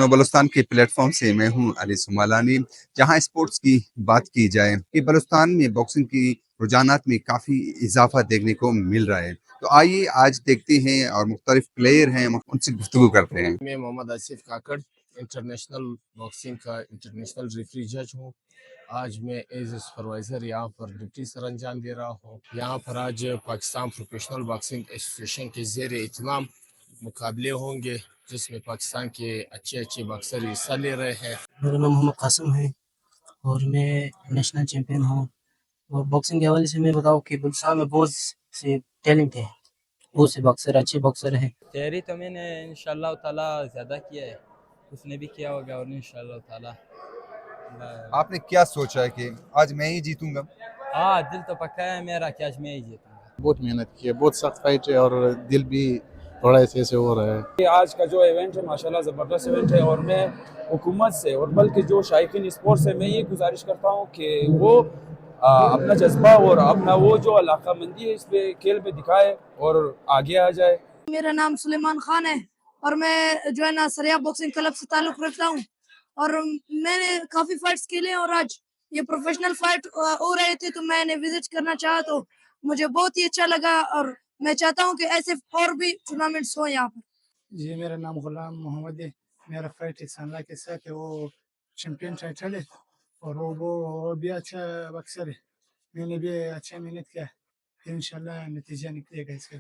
सुनो बलुस्तान के प्लेटफॉर्म से मैं हूं अली सुमालानी, जहां स्पोर्ट्स की बात की जाए कि बलुस्तान में बॉक्सिंग की रुझानात में काफ़ी इजाफा देखने को मिल रहा है। तो आइए आज देखते हैं और मुख्तलिफ प्लेयर हैं, उनसे गुफ्तगू करते हैं। मैं मोहम्मद आसिफ काकड़ इंटरनेशनल बॉक्सिंग का इंटरनेशनल रेफरी जज हूँ। आज मैं एज ए सुपरवाइज़र यहाँ पर ड्यूटी सर अंजाम दे रहा हूँ। यहाँ पर आज पाकिस्तान प्रोफेशनल बॉक्सिंग एसोसिएशन के ज़ेर एहतमाम मुकाबले होंगे, जिसमें पाकिस्तान के अच्छे अच्छे बॉक्सर हिस्सा ले रहे हैं। मेरा नाम मोहम्मद कासिम है और मैं नेशनल चैम्पियन हूँ। और बॉक्सिंग के हवाले से मैं बताऊँ कि बलुस्तान में बहुत से टैलेंट है, बहुत से बॉक्सर अच्छे बॉक्सर हैं। तैयारी तो मैंने इंशाल्लाह ताला ज़्यादा किया है, उसने भी किया होगा और इंशाल्लाह ताला। आपने क्या सोचा है कि आज मैं ही जीतूंगा? हाँ, दिल तो पक्का है मेरा कि आज मैं ही जीतूंगा। बहुत मेहनत की है, बहुत सख्त फाइट है और दिल भी थोड़ा ऐसे हो रहा है। आज का जो इवेंट है माशाल्लाह ज़बरदस्त इवेंट है और मैं हुकूमत से और बल्कि जो शायकीन स्पोर्ट्स से मैं ये गुजारिश करता हूँ कि वो अपना जज्बा और अपना वो जो अलाकामंदी है इस पे खेल में दिखाए और आगे आ जाए। मेरा नाम सुलेमान खान है और मैं जो है ना सरिया बॉक्सिंग क्लब से ताल्लुक़ रखता हूँ और मैंने काफ़ी फाइट्स खेले हैं और आज ये प्रोफेशनल फाइट हो रहे थे तो मैंने विजिट करना चाहा, तो मुझे बहुत ही अच्छा लगा और मैं चाहता हूँ कि ऐसे और भी टूर्नामेंट्स हो यहाँ पर। जी, मेरा नाम गुलाम मोहम्मद है। मेरा फाइट इकसानला के साथ है, वो चैम्पियन टाइटल है और वो भी अच्छा बॉक्सर है। मैंने भी अच्छा मेहनत किया, इंशाल्लाह नतीजा निकलेगा इसका।